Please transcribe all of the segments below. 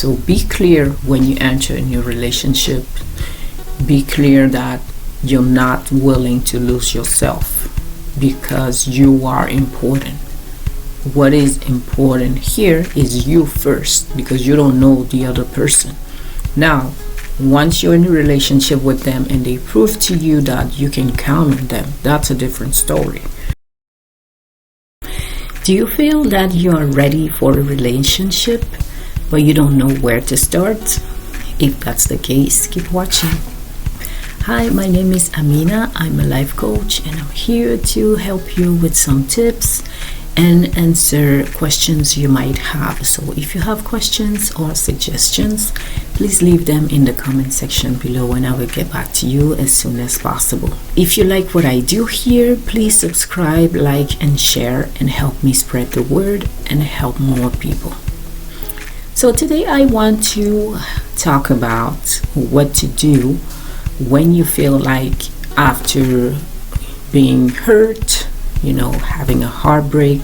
So be clear when you enter a new relationship. Be clear that you're not willing to lose yourself because you are important. What is important here is you first, because you don't know the other person. Now, once you're in a relationship with them and they prove to you that you can count on them, that's a different story. Do you feel that you are ready for a relationship, but you don't know where to start? If that's the case, keep watching. Hi, my name is Amina. I'm a life coach, and I'm here to help you with some tips and answer questions you might have. So if you have questions or suggestions, please leave them in the comment section below and I will get back to you as soon as possible. If you like what I do here, please subscribe, like, and share, and help me spread the word and help more people. So today I want to talk about what to do when you feel like after being hurt, having a heartbreak,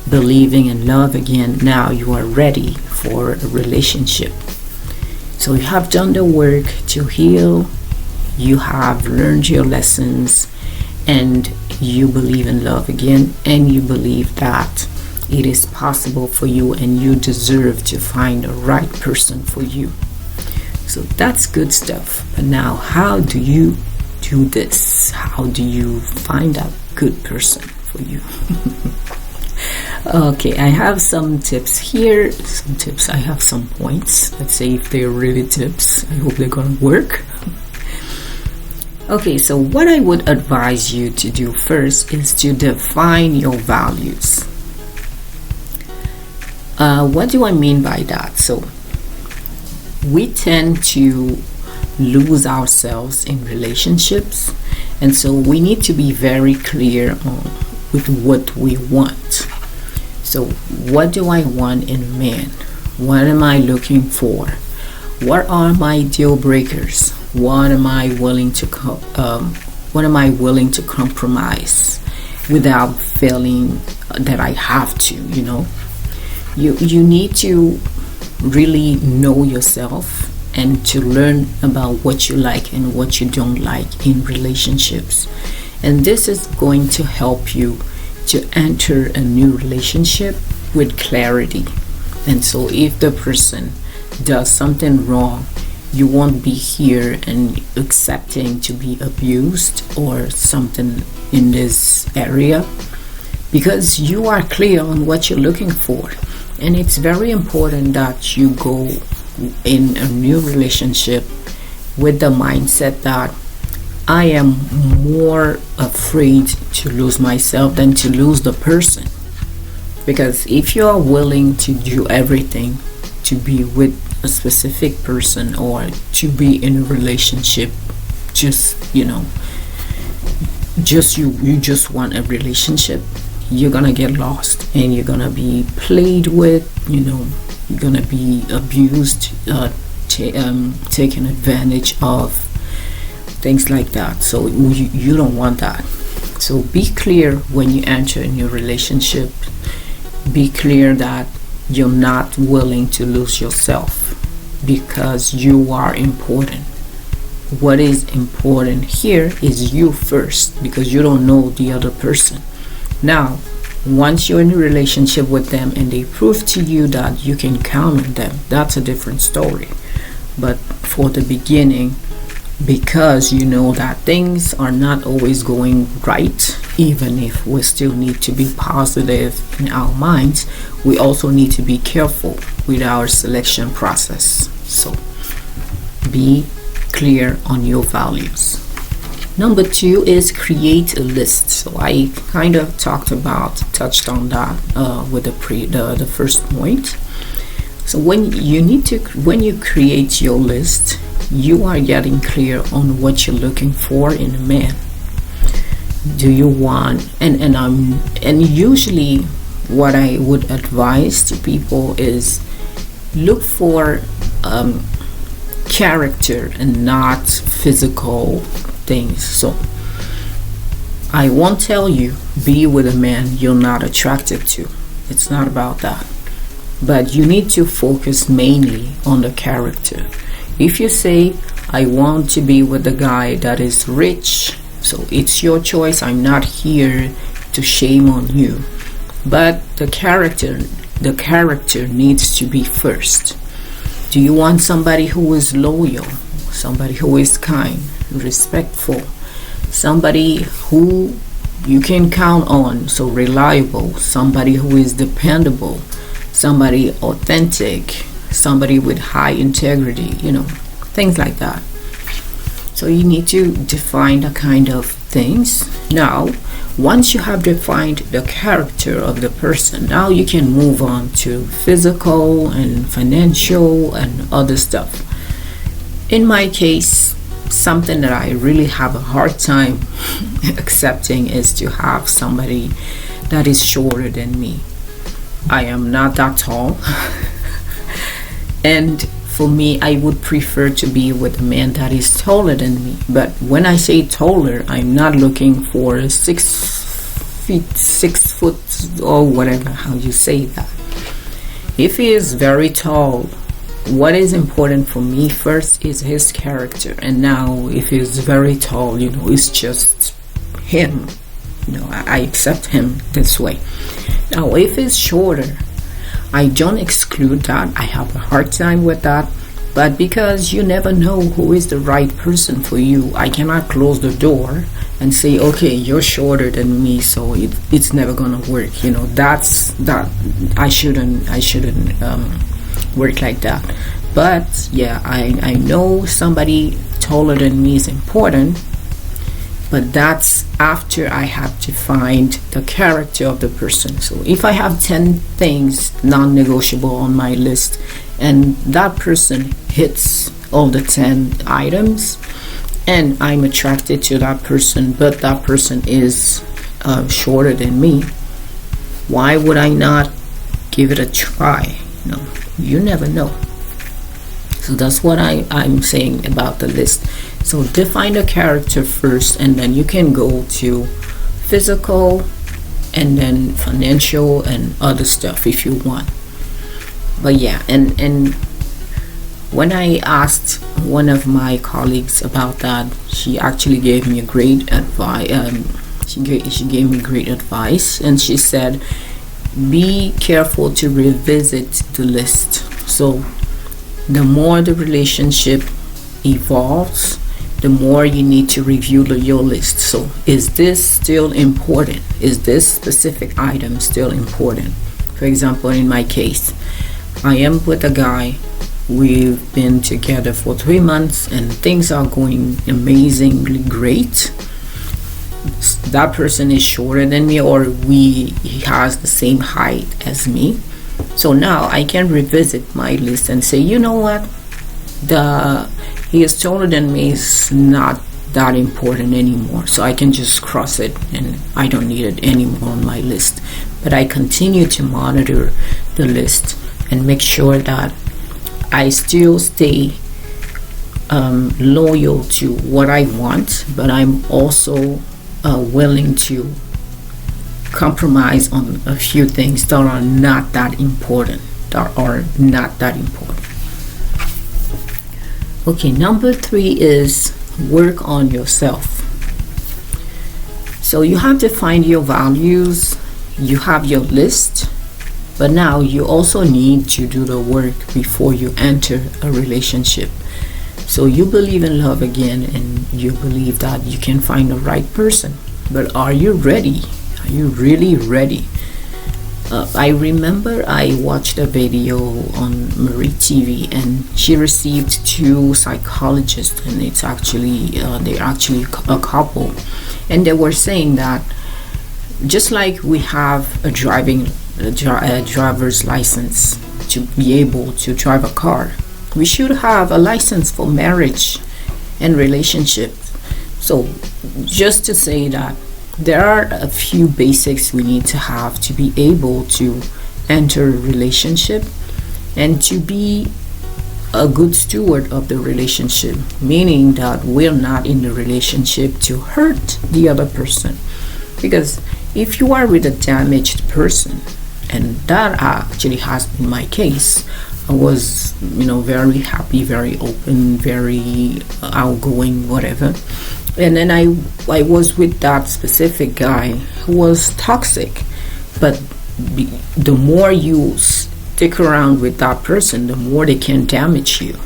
believing in love again, now you are ready for a relationship. So you have done the work to heal, you have learned your lessons, and you believe in love again, and you believe that it is possible for you and you deserve to find the right person for you. So that's good stuff. But now, how do you do this? How do you find a good person for you? Okay, I have some tips here. I have some points. Let's say if they're really tips. I hope they're gonna work. Okay, so what I would advise you to do first is to define your values. What do I mean by that? So we tend to lose ourselves in relationships, and so we need to be very clear on with what we want. So what do I want in a man? What am I looking for? What are my deal breakers? What am I willing to compromise without feeling that I have to? You need to really know yourself and to learn about what you like and what you don't like in relationships. And this is going to help you to enter a new relationship with clarity. And so if the person does something wrong, you won't be here and accepting to be abused or something in this area, because you are clear on what you're looking for. And it's very important that you go in a new relationship with the mindset that I am more afraid to lose myself than to lose the person. Because if you are willing to do everything to be with a specific person or to be in a relationship, you just want a relationship, you're gonna get lost and you're gonna be played with, you're gonna be abused, taken advantage of, things like that. So you don't want that. So be clear when you enter a new relationship. Be clear that you're not willing to lose yourself because you are important. What is important here is you first, because you don't know the other person. Now, once you're in a relationship with them and they prove to you that you can count on them, that's a different story. But for the beginning, because you know that things are not always going right, even if we still need to be positive in our minds, we also need to be careful with our selection process. So be clear on your values. Number 2 is create a list. So I kind of touched on that with the first point. So when you create your list, you are getting clear on what you're looking for in a man. Do you want and usually what I would advise to people is look for character and not physical things. So I won't tell you be with a man you're not attracted to. It's not about that. but you need to focus mainly on the character. If you say, I want to be with a guy that is rich, so it's your choice. I'm not here to shame on you. But the character needs to be first. Do you want somebody who is loyal, somebody who is kind, respectful, somebody who you can count on, so reliable, somebody who is dependable, somebody authentic, somebody with high integrity, things like that. So you need to define the kind of things. Now, once you have defined the character of the person, now you can move on to physical and financial and other stuff. In my case, something that I really have a hard time accepting is to have somebody that is shorter than me. I am not that tall. And for me, I would prefer to be with a man that is taller than me. But when I say taller, I'm not looking for 6 foot, or whatever, how you say that. If he is very tall, what is important for me first is his character. And now, if he's very tall, it's just him. I accept him this way. Now, if he's shorter, I don't exclude that. I have a hard time with that. But because you never know who is the right person for you, I cannot close the door and say, okay, you're shorter than me, so it's never gonna work. That's that. I shouldn't work like that. But yeah, I know somebody taller than me is important. But that's after I have defined the character of the person. So if I have 10 things non-negotiable on my list and that person hits all the 10 items and I'm attracted to that person, but that person is shorter than me, why would I not give it a try? You never know. So that's what I'm saying about the list. So define the character first, and then you can go to physical and then financial and other stuff if you want. But yeah, and when I asked one of my colleagues about that, she actually gave me a great advice. She gave me great advice, and she said, be careful to revisit the list. So the more the relationship evolves, the more you need to review your list. So is this still important? Is this specific item still important? For example, in my case, I am with a guy. We've been together for 3 months and things are going amazingly great. That person is shorter than me, or he has the same height as me. So now I can revisit my list and say, you know what, he is taller than me is not that important anymore. So I can just cross it and I don't need it anymore on my list. But I continue to monitor the list and make sure that I still stay loyal to what I want, but I'm also willing to compromise on a few things that are not that important. Okay, number 3 is work on yourself. So you have to find your values, you have your list, but now you also need to do the work before you enter a relationship. So you believe in love again, and you believe that you can find the right person, but are you ready? Are you really ready? I remember I watched a video on Marie TV, and she received 2 psychologists, and it's actually they're actually a couple, and they were saying that just like we have a driver's license to be able to drive a car, we should have a license for marriage and relationship. So just to say that there are a few basics we need to have to be able to enter a relationship and to be a good steward of the relationship, meaning that we're not in the relationship to hurt the other person. Because if you are with a damaged person And that actually has been my case. I was, very happy, very open, very outgoing, whatever. And then I was with that specific guy who was toxic. But the more you stick around with that person, the more they can damage you.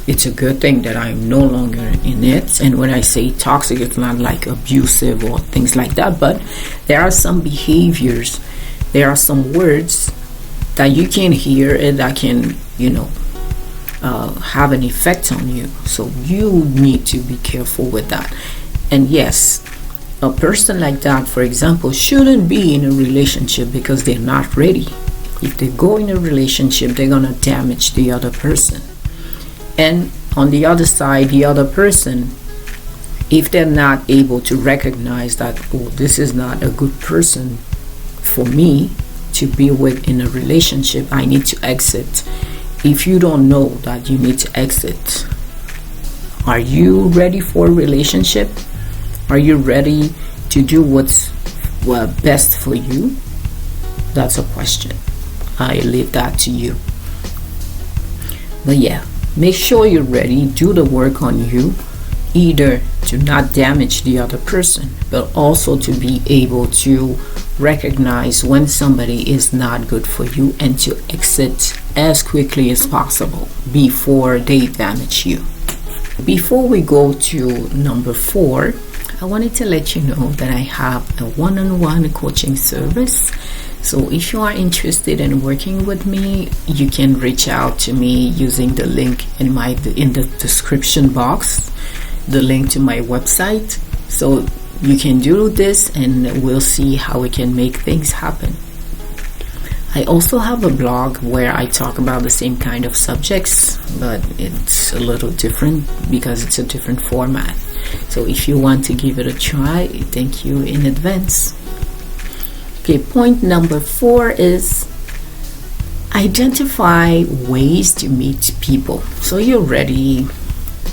It's a good thing that I'm no longer in it. And when I say toxic, it's not like abusive or things like that, but there are some behaviors, there are some words that you can hear and that can, have an effect on you. So you need to be careful with that. And yes, a person like that, for example, shouldn't be in a relationship because they're not ready. If they go in a relationship, they're gonna damage the other person. And on the other side, the other person, if they're not able to recognize that, oh, this is not a good person for me to be with in a relationship, I need to exit. If you don't know that you need to exit, are you ready for a relationship? Are you ready to do what's best for you? That's a question. I leave that to you. But yeah, make sure you're ready. Do the work on you, either to not damage the other person, but also to be able to recognize when somebody is not good for you and to exit as quickly as possible before they damage you. Before we go to number 4, I wanted to let you know that I have a one-on-one coaching service. So if you are interested in working with me, you can reach out to me using the link in the description box, the link to my website. So you can do this and we'll see how we can make things happen. I also have a blog where I talk about the same kind of subjects, but it's a little different because it's a different format. So if you want to give it a try, thank you in advance. Okay, point number 4 is identify ways to meet people. So you're ready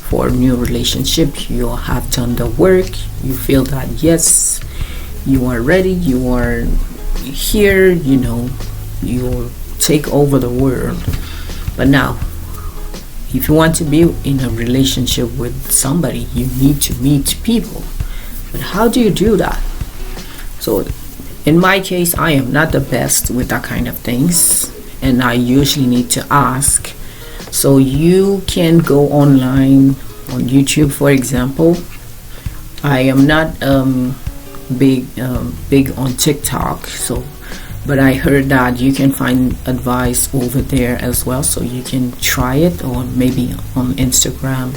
for a new relationship, you have done the work, you feel that yes, you are ready, you are here, you'll take over the world. But now, if you want to be in a relationship with somebody, you need to meet people. But how do you do that? So in my case, I am not the best with that kind of things, and I usually need to ask. So you can go online on YouTube, for example. I am not big on TikTok, but I heard that you can find advice over there as well, so you can try it, or maybe on Instagram.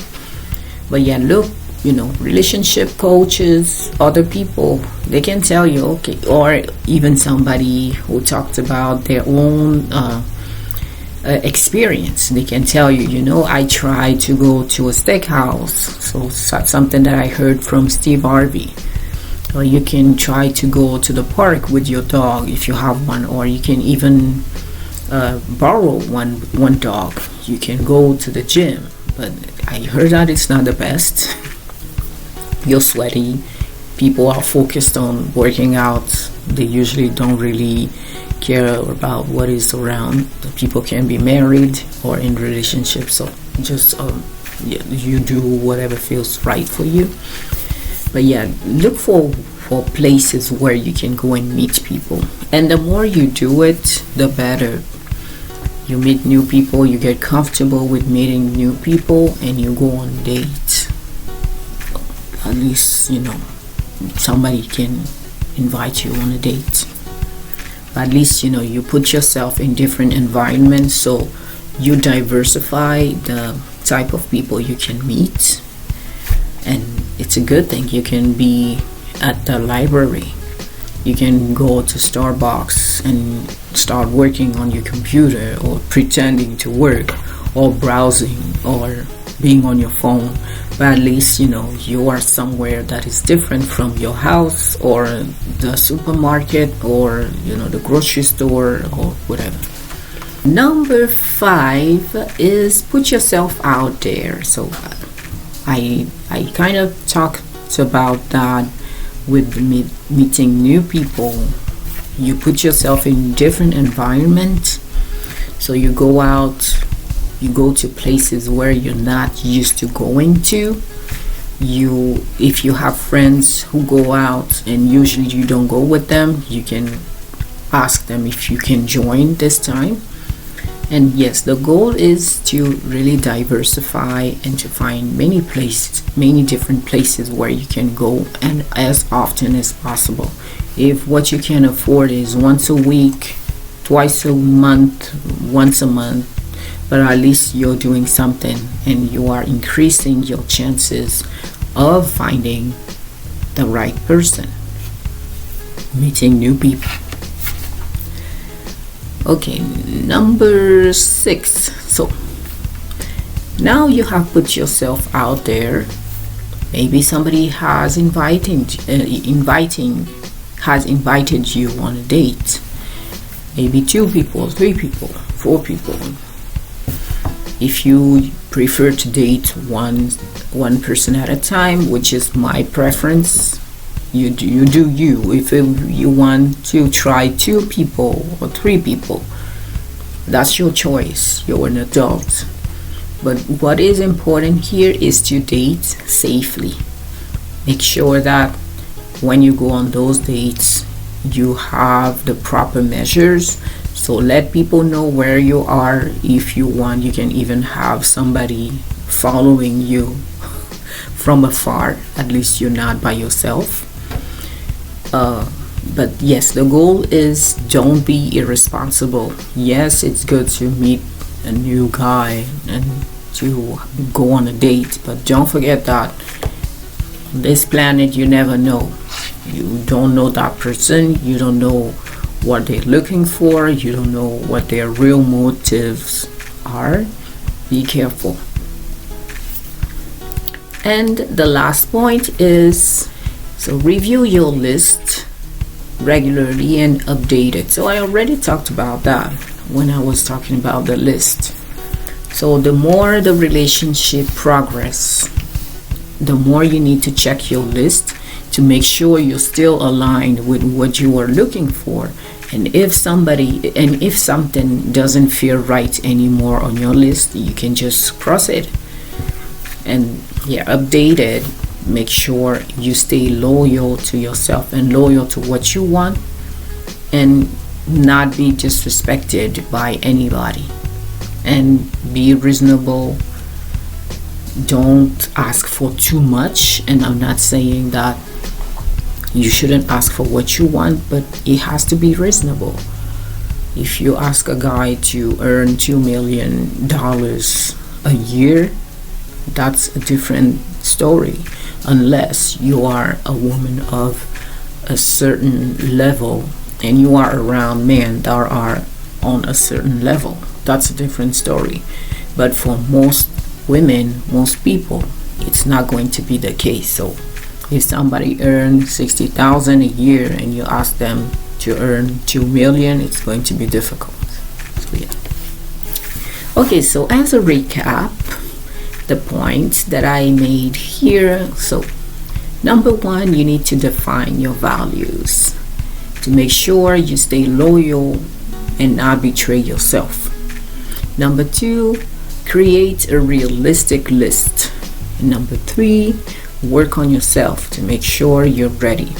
But yeah, look, relationship coaches, other people, they can tell you, okay, or even somebody who talked about their own experience. They can tell you, I tried to go to a steakhouse. So that's something that I heard from Steve Harvey. Or you can try to go to the park with your dog if you have one, or you can even borrow one dog. You can go to the gym, but I heard that it's not the best. You're sweaty. People are focused on working out. They usually don't really care about what is around. People can be married or in relationships, so just you do whatever feels right for you. But yeah, look for places where you can go and meet people, and the more you do it, the better. You meet new people, you get comfortable with meeting new people, and you go on dates. At least somebody can invite you on a date. At least you put yourself in different environments, so you diversify the type of people you can meet. And it's a good thing. You can be at the library, you can go to Starbucks and start working on your computer, or pretending to work, or browsing, or being on your phone. But at least you are somewhere that is different from your house, or the supermarket, or the grocery store, or whatever. Number 5 is put yourself out there. So I kind of talked about that with meeting new people You put yourself in different environments. So you go out, you go to places where you're not used to going to. If you have friends who go out and usually you don't go with them, you can ask them if you can join this time. And yes, the goal is to really diversify and to find many different places where you can go, and as often as possible. If what you can afford is once a week, twice a month, once a month, but at least you're doing something and you are increasing your chances of finding the right person, meeting new people. Okay, number 6. So now you have put yourself out there. Maybe somebody has invited you on a date. Maybe 2 people, 3 people, 4 people. If you prefer to date one person at a time, which is my preference, you do you. If you want to try 2 people or 3 people, that's your choice. You're an adult. But what is important here is to date safely. Make sure that when you go on those dates, you have the proper measures. So let people know where you are. If you want, you can even have somebody following you from afar. At least you're not by yourself. But yes, the goal is don't be irresponsible. Yes, it's good to meet a new guy and to go on a date, but don't forget that on this planet you never know. You don't know that person. You don't know what they're looking for. You don't know what their real motives are. Be careful. And the last point is, so review your list regularly and update it. So I already talked about that when I was talking about the list. So the more the relationship progress, the more you need to check your list to make sure you're still aligned with what you are looking for. And if something doesn't feel right anymore on your list, you can just cross it and update it. Make sure you stay loyal to yourself and loyal to what you want, and not be disrespected by anybody, and be reasonable. Don't ask for too much, and I'm not saying that you shouldn't ask for what you want, but it has to be reasonable. If you ask a guy to earn $2 million a year, that's a different story, unless you are a woman of a certain level and you are around men that are on a certain level. That's a different story. But for most women, most people, it's not going to be the case. So if somebody earns $60,000 a year and you ask them to earn $2 million, it's going to be difficult. So okay, so as a recap, the points that I made here. So number 1, you need to define your values to make sure you stay loyal and not betray yourself. Number 2, create a realistic list. Number 3, work on yourself to make sure you're ready.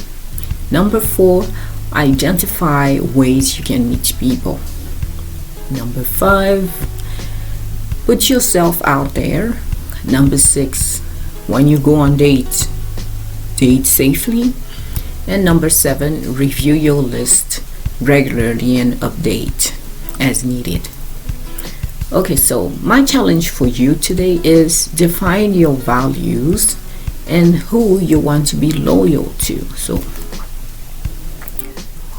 Number 4, identify ways you can meet people. Number 5, put yourself out there. Number 6, when you go on dates, date safely. And number 7, review your list regularly and update as needed. Okay, so my challenge for you today is define your values and who you want to be loyal to. So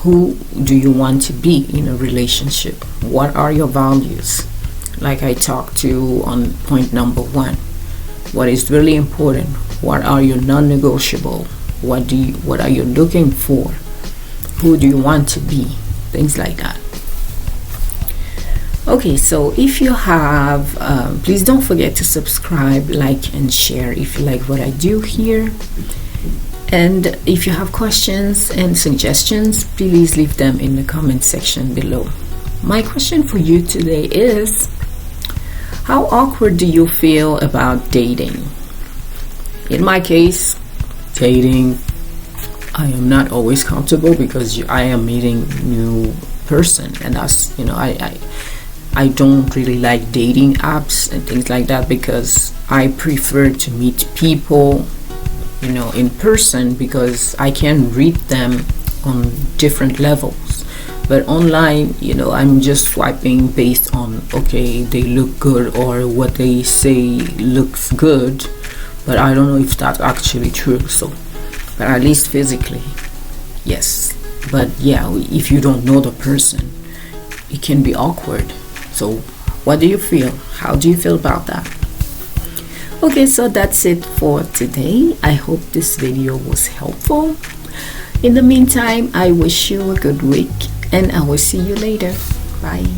who do you want to be in a relationship? What are your values? Like I talked to on point number 1. What is really important? What are your non-negotiable? What are you looking for? Who do you want to be? Things like that. Okay, so if you have, please don't forget to subscribe, like, and share if you like what I do here. And if you have questions and suggestions, please leave them in the comment section below. My question for you today is, how awkward do you feel about dating? In my case, dating, I am not always comfortable because I am meeting new person, and that's, I don't really like dating apps and things like that, because I prefer to meet people in person, because I can read them on different levels. But online, I'm just swiping based on, okay, they look good or what they say looks good, but I don't know if that's actually true. So, but at least physically, yes. But yeah, if you don't know the person, it can be awkward. So what do you feel? How do you feel about that? Okay, so that's it for today. I hope this video was helpful. In the meantime, I wish you a good week, and I will see you later. Bye.